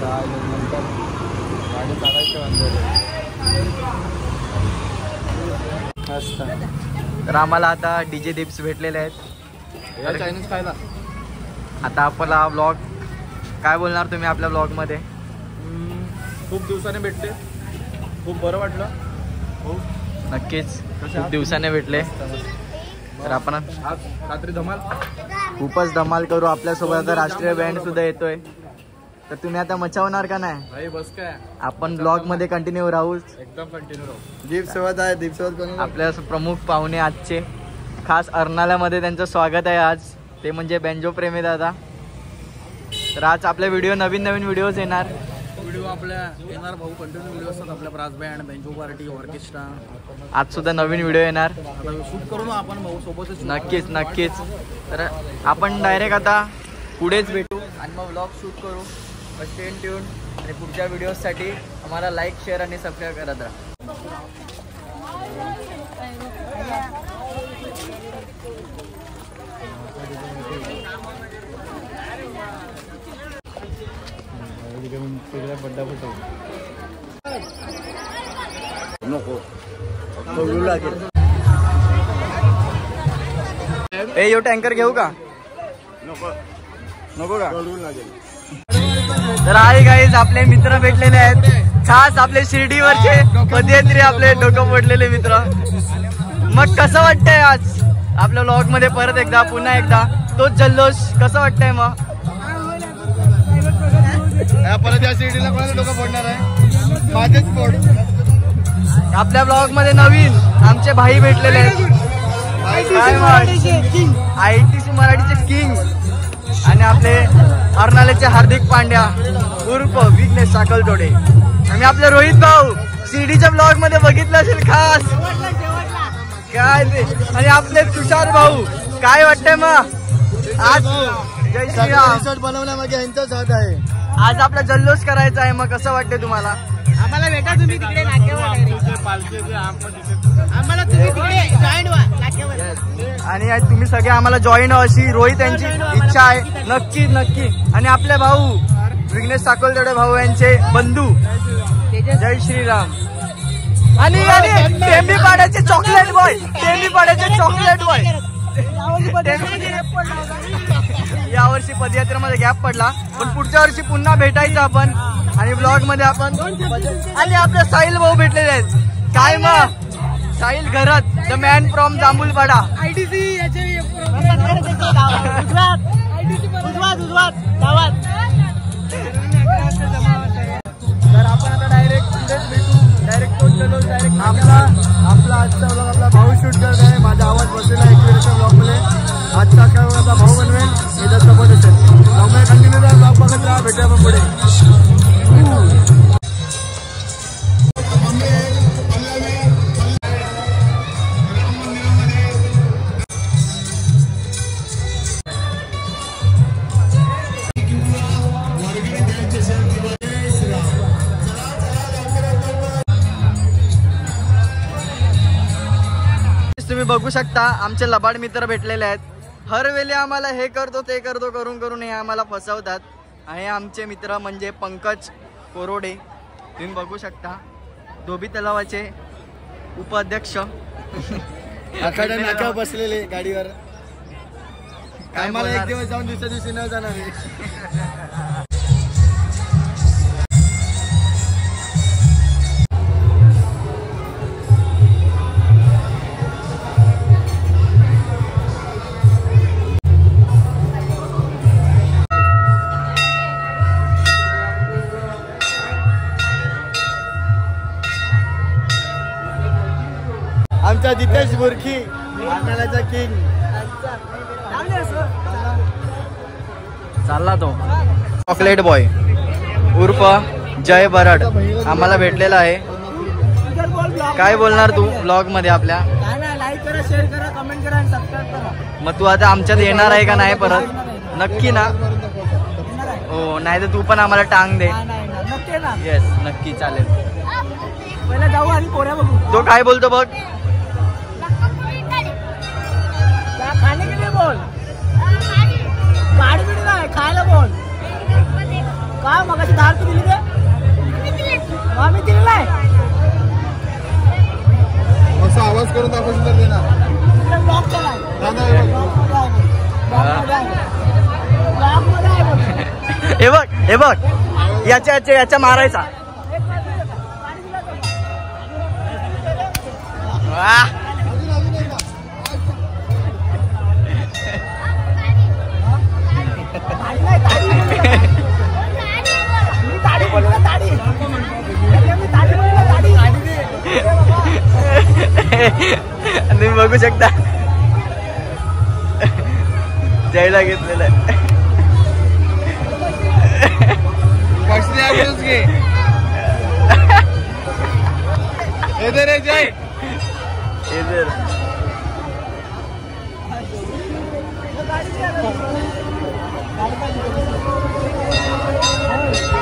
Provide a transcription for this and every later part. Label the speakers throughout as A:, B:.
A: नंतर गाडी चालायचं मस्त. तर आम्हाला आता DJ दिप्स भेटलेले आहेत या चायनीज खायला. आता आपला ब्लॉग काय बोलणार तुम्ही आपल्या ब्लॉगमध्ये?
B: खूप दिवसाने भेटले, खूप बरं वाटलं. हो
A: नक्कीच खूप दिवसाने भेटले. तर आपण
B: आज रात्री धमाल,
A: खूपच धमाल करू. आपल्यासोबत आता राष्ट्रीय बँड सुद्धा येतोय. तर तुम्ही आता मचावणार का नाही?
B: भाई बस काय,
A: आपण ब्लॉग मध्ये कंटिन्यू राहू,
B: एकदम कंटिन्यू राहू.
A: दीप सोबत आहे. दीप सोबत कोणी? आपल्या प्रमुख पाहुणे आजचे खास अर्नाल्यामध्ये त्यांचं स्वागत आहे आज. ते म्हणजे बँजो प्रेमी दादा. तर आज आपल्या नवीन व्हिडिओज येणार.
B: व्हिडिओ आपल्या येणार भाऊ, कंटिन्यू व्हिडिओ असतात आपल्या brass band, banjo party, orchestra.
A: आज सुद्धा नवीन व्हिडिओ येणार.
B: आता शूट करू ना आपण भाऊ सोबतच.
A: नक्कीच. तर आपण डायरेक्ट आता पुढेच भेटू आणि मग व्लॉग शूट करू. स्टे ट्यून आणि पुढच्या व्हिडिओसाठी आम्हाला लाईक, शेअर आणि सबस्क्राईब करत राहा. नको ए यो टँकर घेऊ का? नको का? तर आहे गाईज आपले मित्र भेटलेले आहेत, खास आपले शिर्डीवरचे पदयात्री, आपले डोकं पडलेले मित्र. मग कसं वाटतंय आज आपल्या व्लॉग मध्ये पुन्हा एकदा तोच जल्लोष? कसं वाटतंय मग?
B: परत या शिर्डीला कोणाला डोकं फोडणार आहे? माझेच फोड.
A: आपल्या ब्लॉग मध्ये नवीन आमचे भाई भेटलेले आहेत. ITC मराठीचे किंग आणि आपले अर्नाल्याचे हार्दिक पांड्या उर्फ विघ्नेश साखलतोडे. आणि आपले रोहित भाऊ शिर्डीच्या ब्लॉग मध्ये बघितलं असेल खास काय ते. आणि आपले तुषार भाऊ, काय वाटतंय मग आज? जय श्रीराम.
B: बनवण्यामागे यांचाच हात आहे.
A: आज आपला जल्लोष करायचा आहे, मग कसं वाटतंय तुम्हाला?
C: आम्हाला भेटा तुम्ही तिकडे नाक्यावर, आम्हाला तुम्ही तिकडे जॉईन व्हा नाक्यावर.
A: आणि तुम्ही सगळे आम्हाला जॉईन व्हा अशी रोहित यांची इच्छा आहे. नक्की. आणि आपले भाऊ विघ्नेश साखलतोडे भाऊ यांचे बंधू जय श्रीराम. आणि टेंबीपाड्याचे चॉकलेट बॉय, यावर्षी पदयात्रेमध्ये गॅप पडला, पण पुढच्या वर्षी पुन्हा भेटायचं आपण आणि ब्लॉग मध्ये आपण. आणि आपले साहिल भाऊ भेटलेले आहेत. काय मग साहिल घरात, द मॅन फ्रॉम जांभूलपाडा.
C: ITC गावात.
A: तर आपण आता डायरेक्ट पुढेच भेटू. डायरेक्ट आपला आजचा ब्लॉग आपला भाऊ शूट करत आहे. माझा आवाज बसलेला एकविराच्या ब्लॉग मध्ये. आजचा काय आपला भाऊ बनवेल याच्यात सोबत असेल. त्यामुळे कंटिन्यू ब्लॉग बघत राहा. भेटूया आपण पुढे. तुम्ही बघू शकता आमचे लबाड मित्र भेटलेले आहेत. हर वेळी आम्हाला हे करतो ते करतो करून हे आम्हाला फसवतात. हे आमचे मित्र म्हणजे पंकज कोरोडे. तुम्ही बघू शकता धोबी तलावाचे उपाध्यक्ष.
B: आखाड्या नाका बसलेले गाडीवर. आम्हाला एक दिवस जाऊन दुसऱ्या दिवशी न जाणार. आमचा जितेश बुरखी, अर्नाल्याचा किंग
A: चालला तो. चॉकलेट बॉय उर्फ जय बराड आम्हाला भेटलेला आहे. काय बोलणार तू ब्लॉग मध्ये आपल्या?
C: लाईक करा, शेअर करा, कमेंट करा आणि सबस्क्राईब करा.
A: मग तू आता आमच्यात येणार आहे का नाही परत? नक्की ना? हो, नाही तर तू पण आम्हाला टांग दे.
C: नक्की ना?
A: येस, नक्की चालेल.
C: पहिला जाऊ आणि पोऱ्या बघू.
A: तो काय बोलतो बघ.
C: खाने के लिए बोल, गाड़ी भी नहीं खायला बोल. का मगाशी 10 रुपये दिली ते आम्ही दिलेला आहे
B: असा आवाज करून दाखवशील तर दे ना.
C: ब्लॉक केलाय
A: हे बघ याच्या मारायचा. वाह तुम्ही बघू शकता जयला घेतलेलं आहे.
B: इधर जय
A: इधर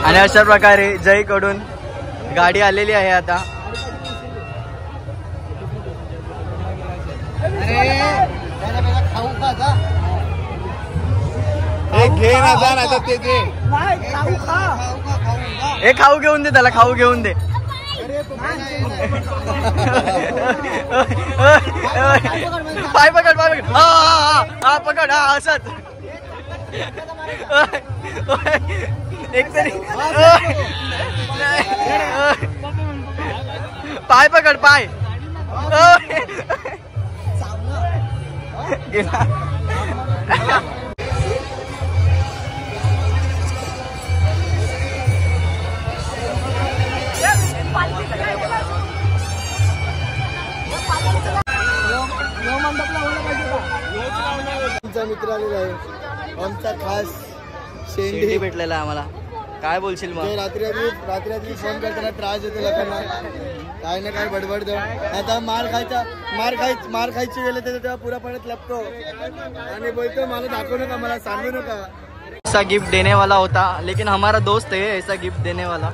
A: आणि अशा प्रकारे जय कडून गाडी आलेली आहे आता.
B: खाऊ का जा घे ना जा ना ते दे.
A: हे खाऊ घेऊन दे त्याला खाऊ घेऊन दे. पाय पकड हा पकड हा असंच एक तरी पाय पकड पाय
B: आमचा मित्र आलेला आहे आमचा खास
A: शेंडी भेटलेला आम्हाला. काय बोलशील मग?
B: रात्री फोन करताना त्रास देतो लोकांना काय ना काय बडबडतो. आता मार खायची गेले तर तेव्हा पुरा पडत लपतो आणि बोलतो मला दाखवू नका मला सांगू नका.
A: ऐसा गिफ्ट देने वाला होता लेकिन हमारा दोस्त है ऐसा गिफ्ट देने वाला.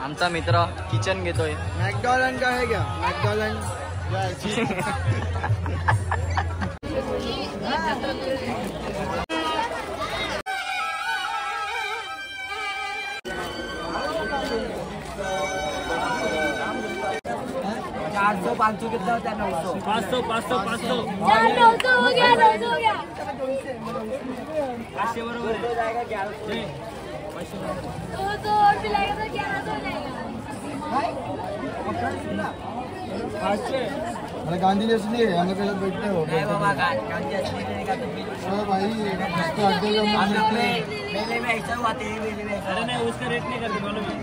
A: आमचा मित्र किचन घेतोय.
B: मॅकडॉनल्ड का है क्या मॅकडॉनल्ड
C: $500 कितना होता है? 900 500
D: 900 हो गया 500
C: बरोबर हो जाएगा 1100
D: तो और मिलाएगा तो 1100 हो
B: जाएगा. गांधी असली हम लोग बैठते हो
C: गांधी असली का तो
B: भाई
C: मेले में ऐसा हुआ तेरे मेले में. अरे नहीं उसका रेट नहीं करते मालूम है.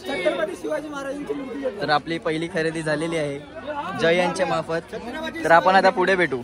C: छत्रपती शिवाजी महाराजांची मूर्ती.
A: तर आपली पहिली खरेदी झालेली आहे जय यांच्या मार्फत. तर आपण आता पुढे भेटू.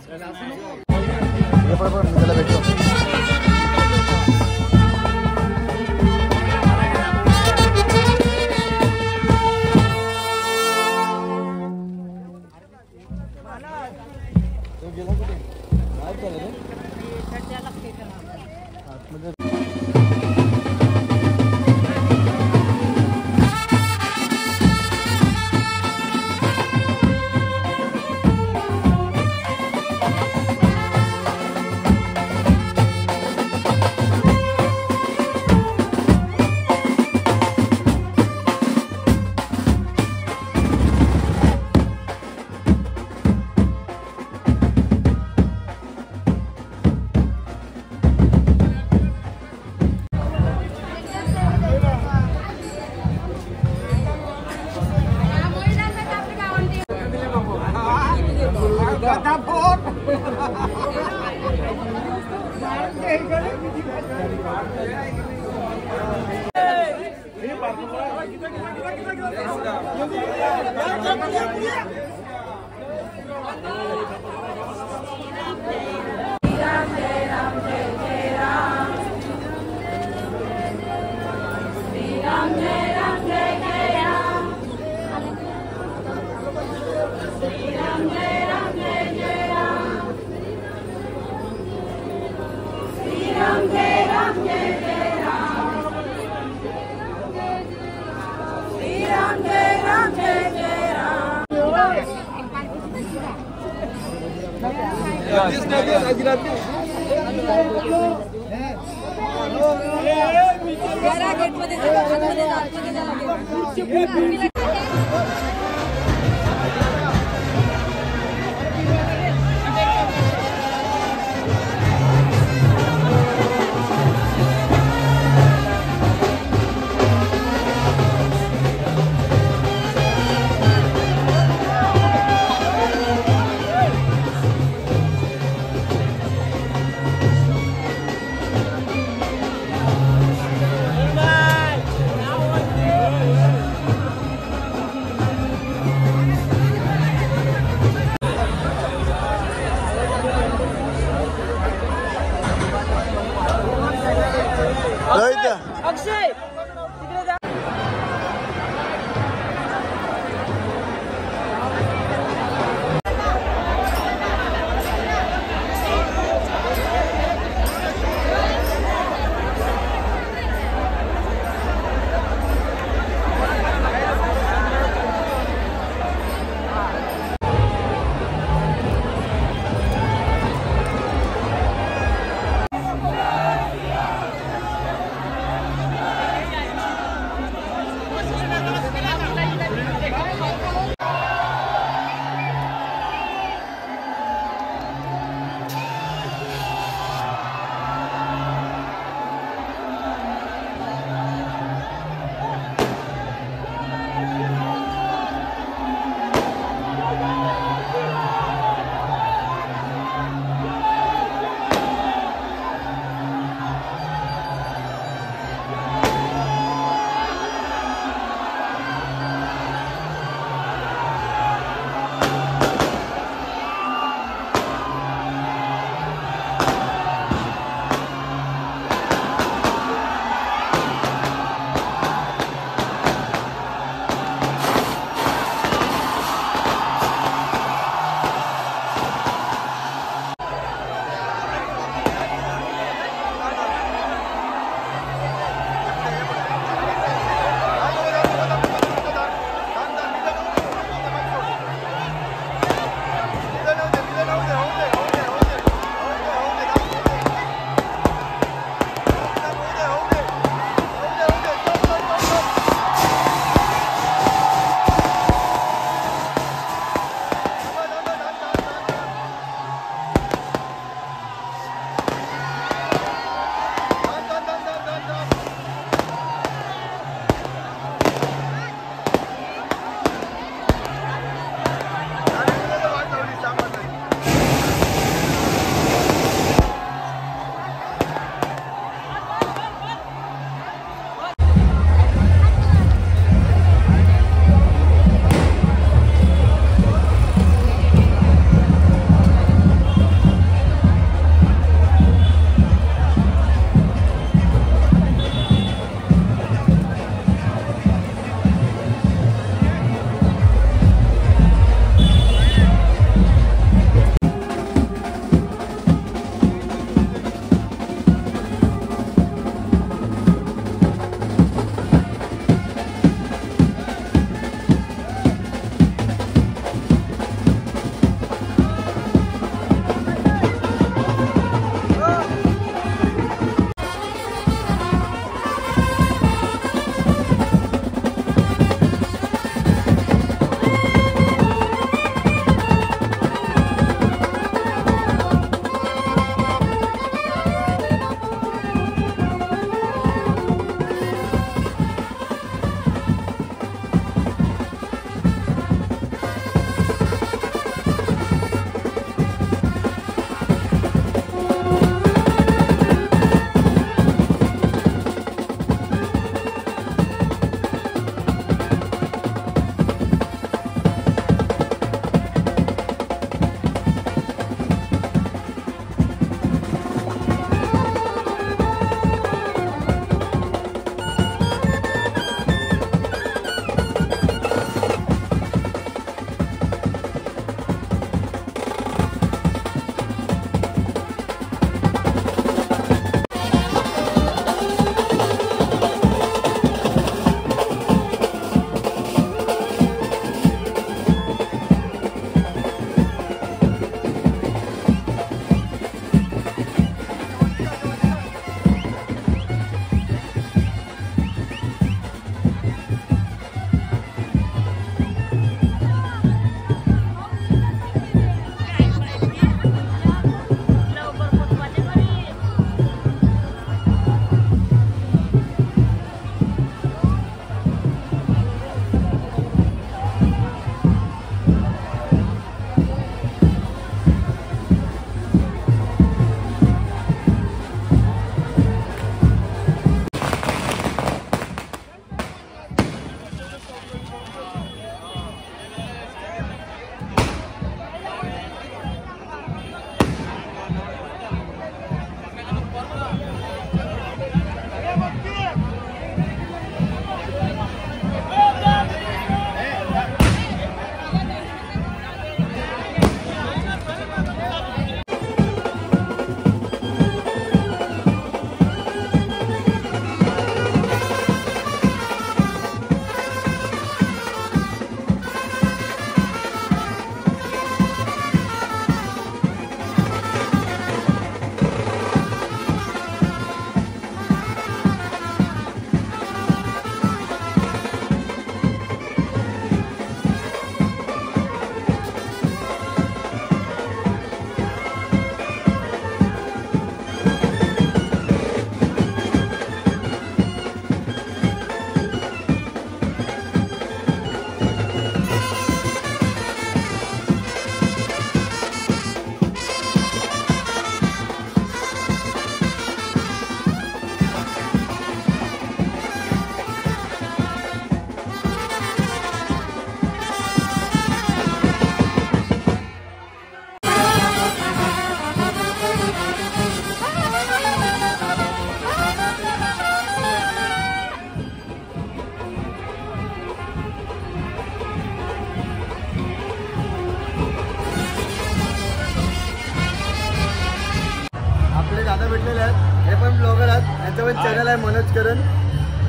B: पण चॅनल आहे मनोज करण,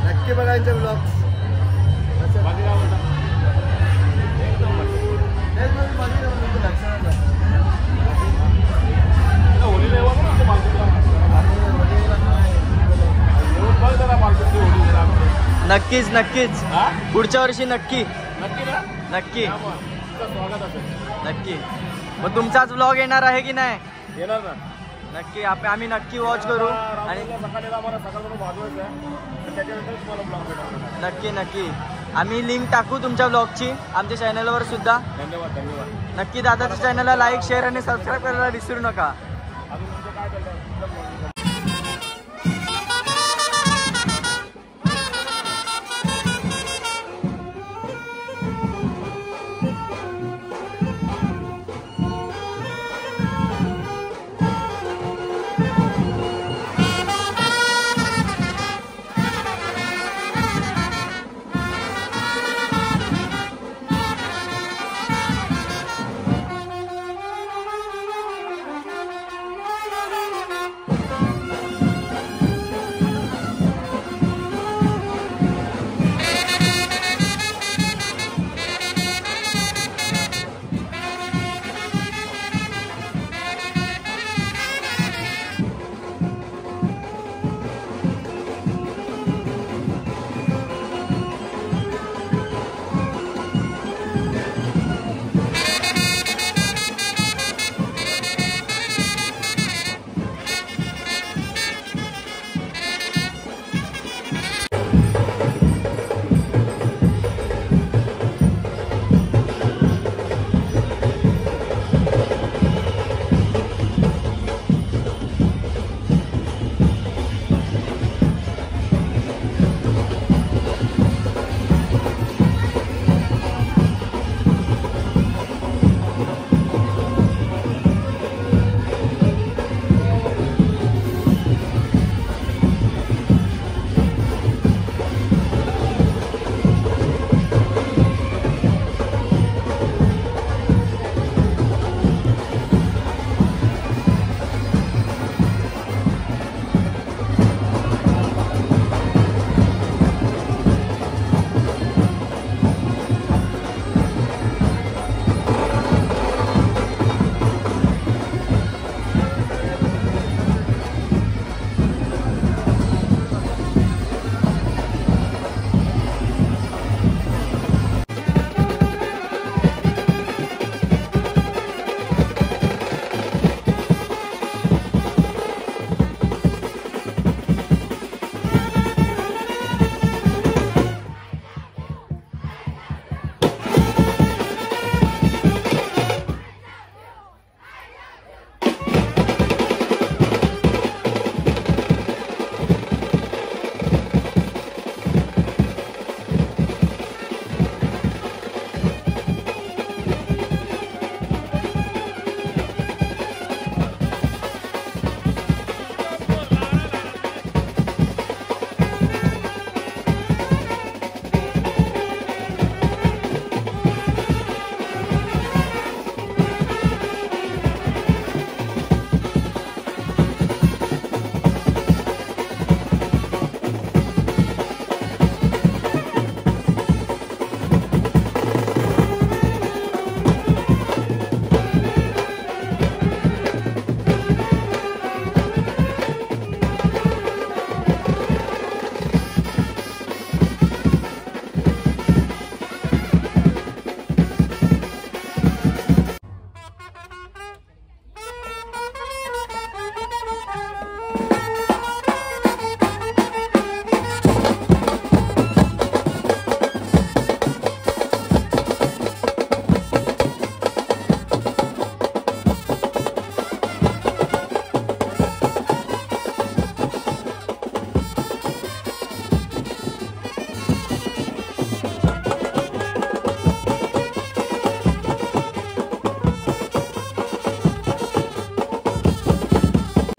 B: नक्की बघा यांचे ब्लॉग्स.
A: नक्कीच नक्कीच पुढच्या वर्षी नक्की नक्की नक्की. मग तुमचाच व्लॉग येणार आहे की नाही?
B: येणार ना
A: नक्की. आम्ही नक्की वॉच करू आणि नक्की नक्की आम्ही लिंक टाकू तुमच्या ब्लॉगची आमच्या चॅनलवर सुद्धा.
B: धन्यवाद धन्यवाद.
A: नक्की दादाच्या चॅनलला लाईक शेअर आणि सबस्क्राईब करायला विसरू नका.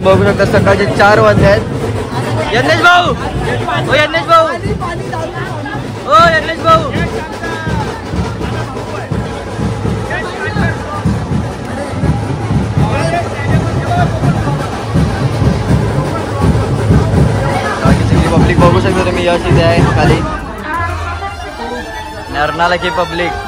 A: बघू शकता सकाळचे 4 वाजले आहेत. यज्ञेश भाऊ, ओ यज्ञेश भाऊ, ओ यज्ञेश भाऊ, यश इथे आहे खाली. अर्नाला की पब्लिक.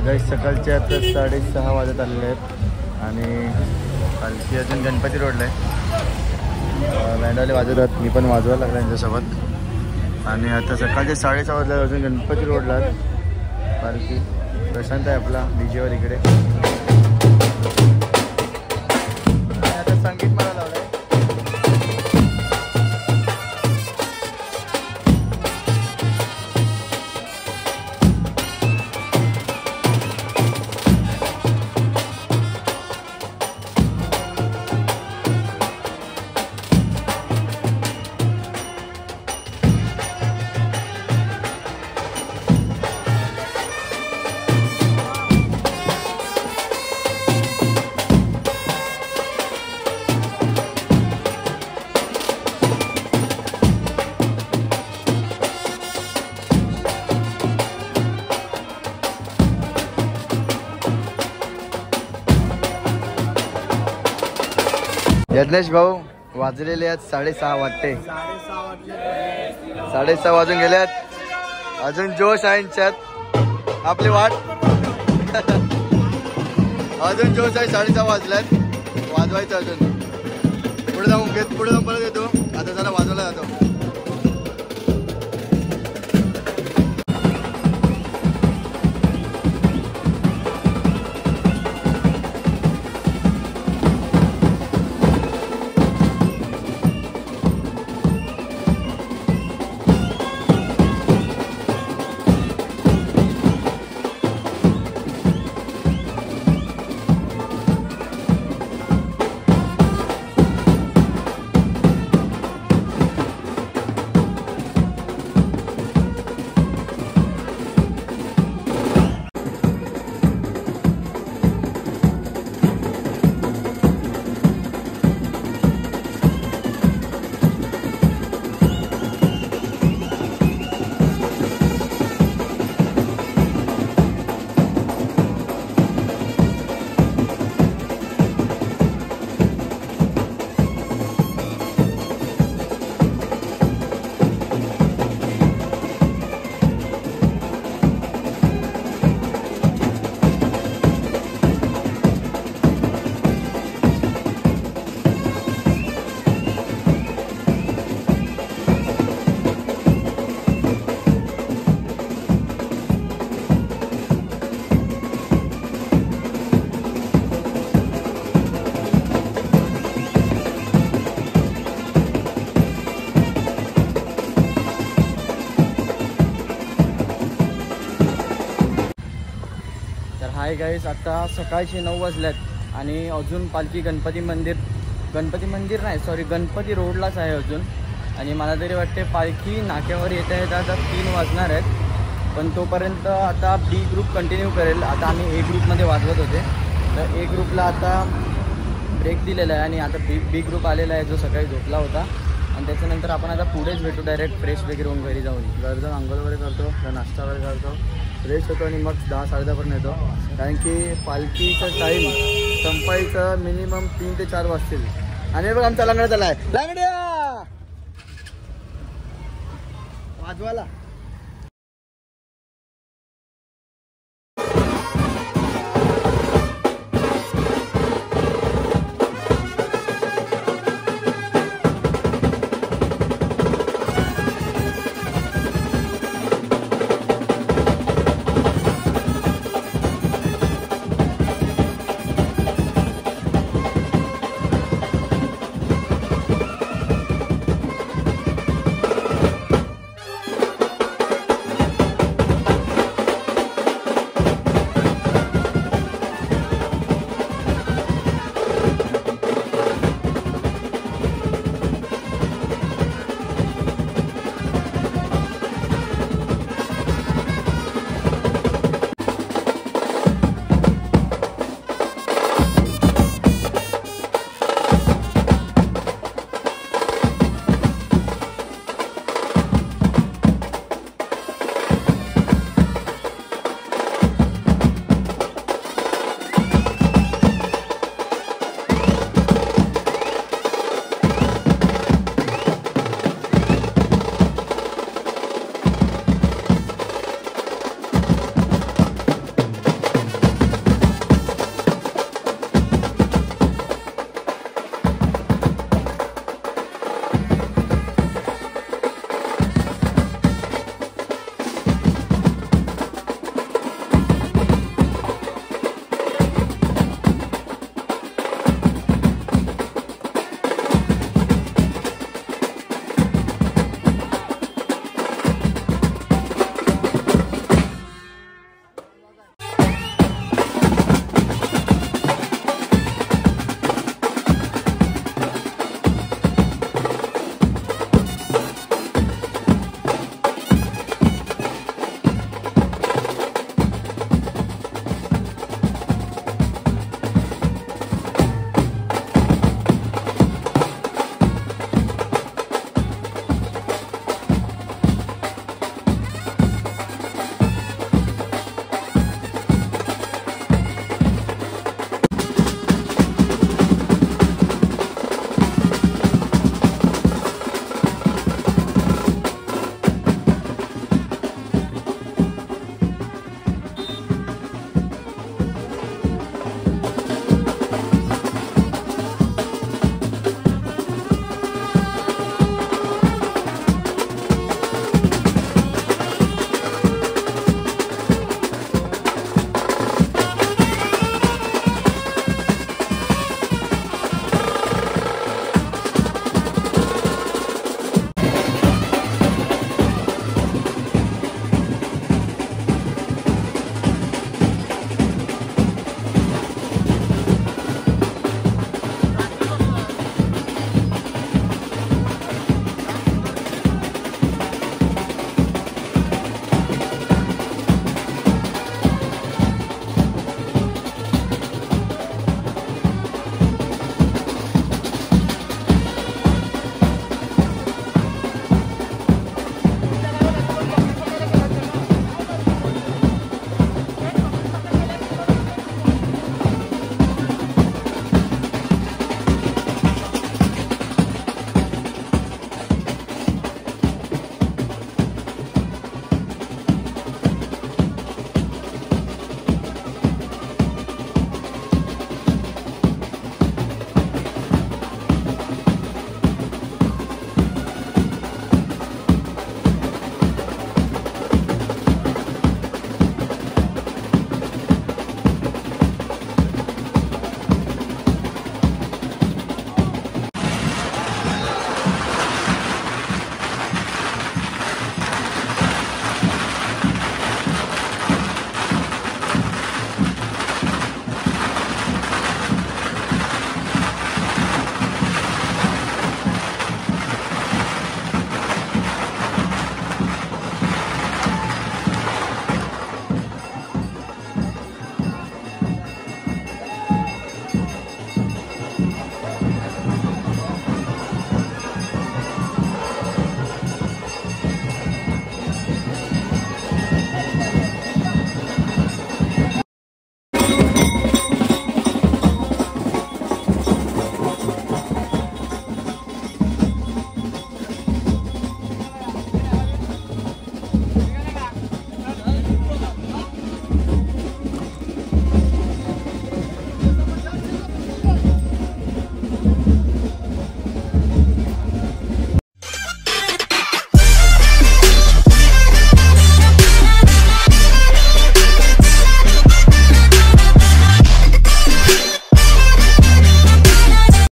B: गाईस सकाळचे आता 6:30 वाजत आलेले आहेत आणि पालखी अजून गणपती रोडला आहे. बँडवाले वाजवतात, मी पण वाजवायला लागला त्यांच्यासोबत. आणि आता सकाळचे 6:30 वाजले, अजून गणपती रोडला पालखी. प्रशांत आहे आपला डीजेवर इकडे. आता संगीत मला लावलं आहे.
A: यज्ञेश भाऊ वाजलेले आहेत 6:30 वाटते. 6:30 वाजून गेल्यात. अजून जोश आहे यांच्यात. आपली वाट अजून जोश आहे. 6:30 वाजल्यात. वाजवायचं अजून. पुढे जाऊन परत येतो. आता जरा वाजवला जातो. हाय गाईस, आता सकाळचे 9 वाजल्यात आणि अजून पालखी गणपती मंदिर नाही सॉरी गणपती रोडलाच आहे अजून. आणि मला तरी वाटते पालखी नाक्यावर येता आता 3 वाजणार आहेत. पण तोपर्यंत आता बी ग्रुप कंटिन्यू करेल. आता आम्ही ए ग्रुपमध्ये वाजवत होते, तर ए ग्रुपला आता ब्रेक दिलेला आहे आणि आता बी ग्रुप आलेला आहे जो सकाळी झोपला होता. आणि त्याच्यानंतर आपण आता पुढेच भेटू डायरेक्ट फ्रेश वगैरे होऊन घरी जाऊन आंघोळ वगैरे करतो, नाश्ता वगैरे करतो, फ्रेश होतो आणि मग 10-10:30 पर्यंत येतो. कारण की पालखीचं टाईम संपायचं मिनिमम 3 ते 4 वाजतील. आणि बघ आमचा लंगडा झाला आहे. लंगड्या वाजवाला